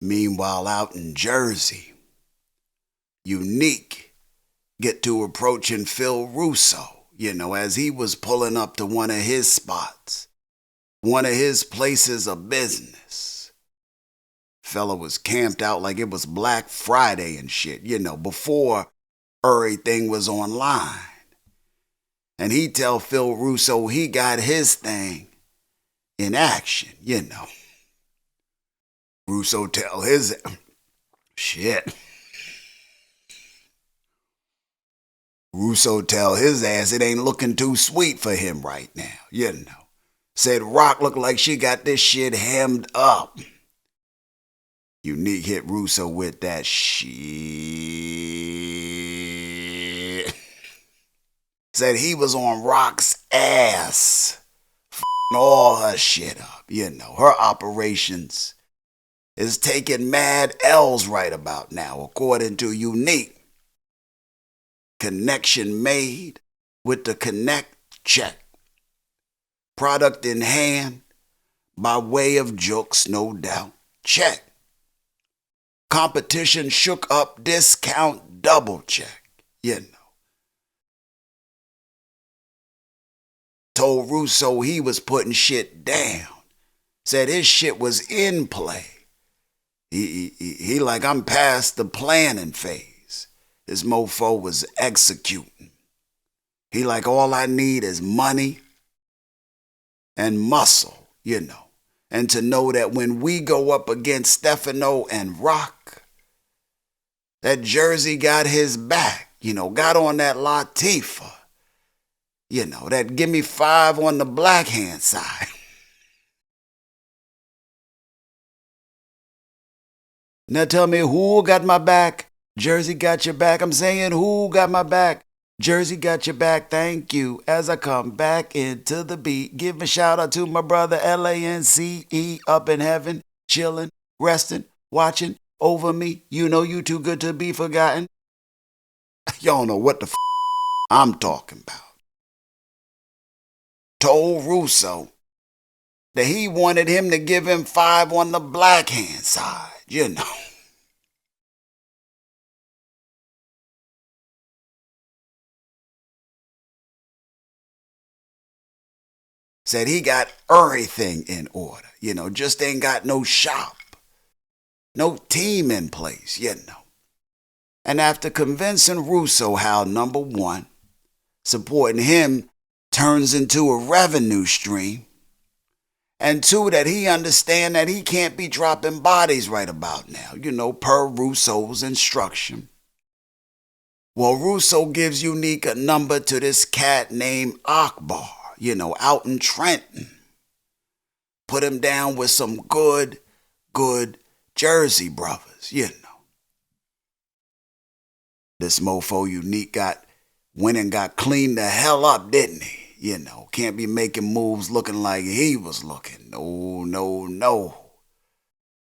Meanwhile, out in Jersey, Unique get to approaching Phil Russo, as he was pulling up to one of his spots, one of his places of business. Fella was camped out like it was Black Friday and shit, before everything was online. And he tell Phil Russo he got his thing in action, Russo tell his shit. Russo tell his ass it ain't looking too sweet for him right now, Said Rock look like she got this shit hemmed up. Unique hit Russo with that shit. Said he was on Rock's ass, f***ing all her shit up, Her operations is taking mad L's right about now, according to Unique. Connection made with the connect check. Product in hand by way of jokes, no doubt. Check. Competition shook up discount double check, Told Russo he was putting shit down. Said his shit was in play. He like, I'm past the planning phase. This mofo was executing. He like, all I need is money and muscle, And to know that when we go up against Stefano and Rock, that Jersey got his back, got on that Latifah. That give me 5 on the black hand side. Now tell me who got my back? Jersey got your back. I'm saying who got my back? Jersey got your back. Thank you. As I come back into the beat, give a shout out to my brother LANCE up in heaven, chilling, resting, watching over me. You too good to be forgotten. Y'all know what the I'm talking about. Told Russo that he wanted him to give him 5 on the black hand side, Said he got everything in order, just ain't got no shop, no team in place, And after convincing Russo how, number one, supporting him turns into a revenue stream, and 2, that he understand that he can't be dropping bodies right about now, per Russo's instruction. Well, Russo gives Unique a number to this cat named Akbar, out in Trenton. Put him down with some good Jersey brothers, This mofo Unique went and got cleaned the hell up, didn't he? Can't be making moves looking like he was looking. No.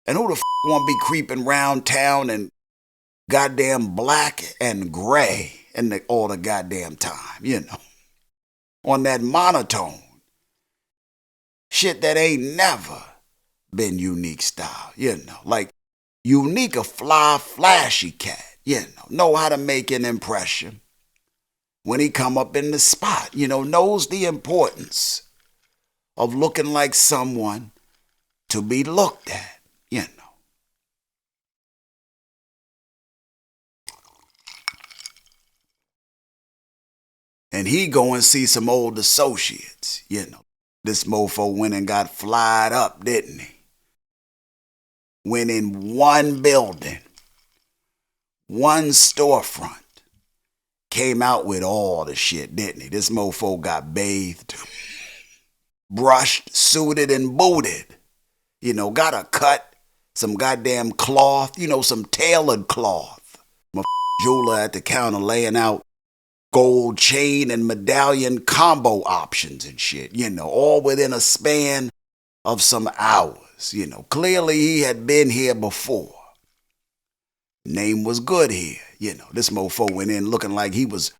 And who the want to be creeping round town and goddamn black and gray all the goddamn time, On that monotone. Shit that ain't never been Unique style, Like Unique a fly, flashy cat, Know how to make an impression. When he come up in the spot, knows the importance of looking like someone to be looked at, And he go and see some old associates, This mofo went and got flyed up, didn't he? Went in one building, one storefront. Came out with all the shit, didn't he? This mofo got bathed, brushed, suited, and booted. Got a cut, some goddamn cloth, some tailored cloth. My jeweler at the counter laying out gold chain and medallion combo options and shit, all within a span of some hours. Clearly he had been here before. Name was good here. This mofo went in looking like he was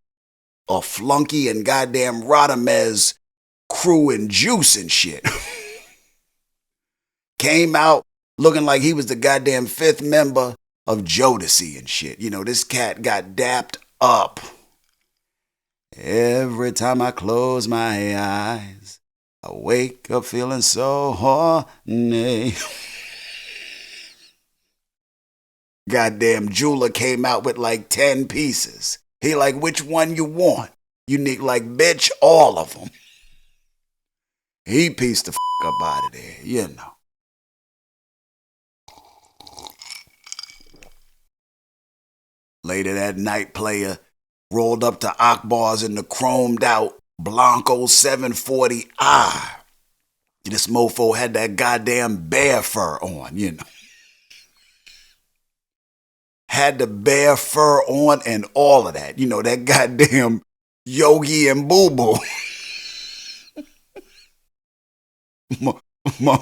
a flunky and goddamn Radamez crew and juice and shit. Came out looking like he was the goddamn 5th member of Jodeci and shit. You know, this cat got dapped up. Every time I close my eyes, I wake up feeling so horny. Goddamn jeweler came out with like 10 pieces. He like, which one you want? Unique like, bitch, all of them. He pieced the up out of there, you know. Later that night, player rolled up to Akbar's in the chromed out Blanco 740i. This mofo had that goddamn bear fur on, you know. Had the bear fur on and all of that. You know, that goddamn Yogi and Boo Boo. my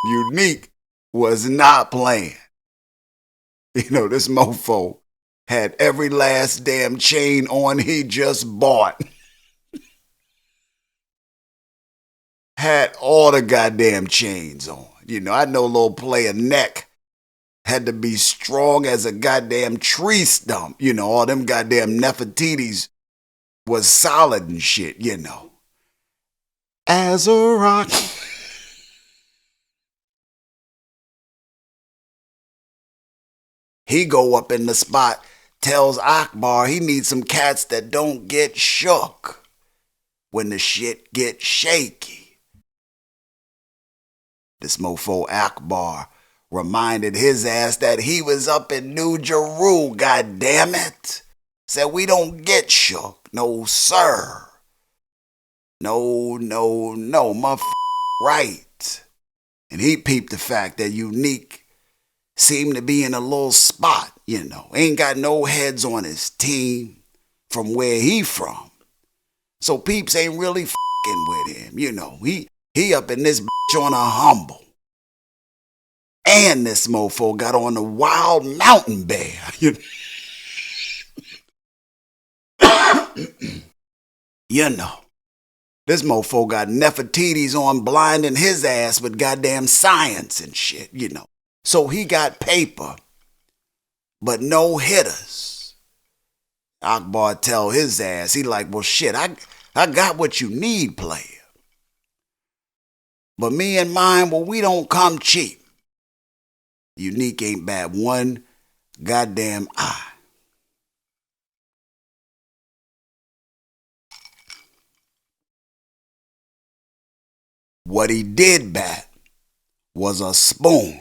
Unique was not playing. You know, this mofo had every last damn chain on he just bought. Had all the goddamn chains on. You know, I know little player neck had to be strong as a goddamn tree stump. You know, all them goddamn Nefertiti's was solid and shit, you know. As a rock. He go up in the spot, tells Akbar he needs some cats that don't get shook when the shit get shaky. This mofo Akbar reminded his ass that he was up in New Jeru, goddammit. Said we don't get shook, no sir. No, right. And he peeped the fact that Unique seemed to be in a little spot, you know. Ain't got no heads on his team from where he from. So peeps ain't really fucking with him, you know. He up in this bitch on a humble. And this mofo got on the wild mountain bear. You know. This mofo got Nefertiti's on blinding his ass with goddamn science and shit, you know. So he got paper, but no hitters. Akbar tell his ass, he like, well shit, I got what you need, player. But me and mine, well, we don't come cheap. Unique ain't bad one goddamn eye. What he did bat was a spoon.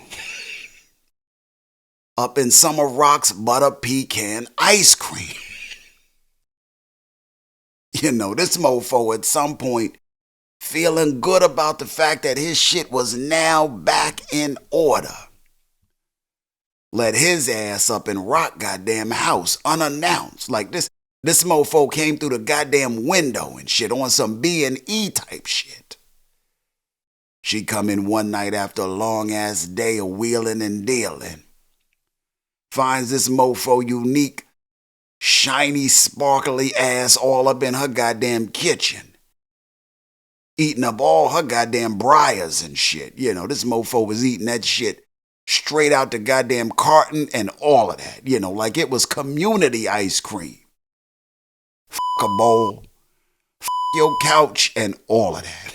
Up in Summer Rock's butter pecan ice cream. You know, this mofo at some point feeling good about the fact that his shit was now back in order. Let his ass up in Rock goddamn house unannounced. Like this mofo came through the goddamn window and shit on some B&E type shit. She come in one night after a long ass day of wheeling and dealing. Finds this mofo Unique, shiny, sparkly ass all up in her goddamn kitchen. Eating up all her goddamn briars and shit. You know, this mofo was eating that shit straight out the goddamn carton and all of that. You know, like it was community ice cream. Fuck a bowl. Fuck your couch and all of that.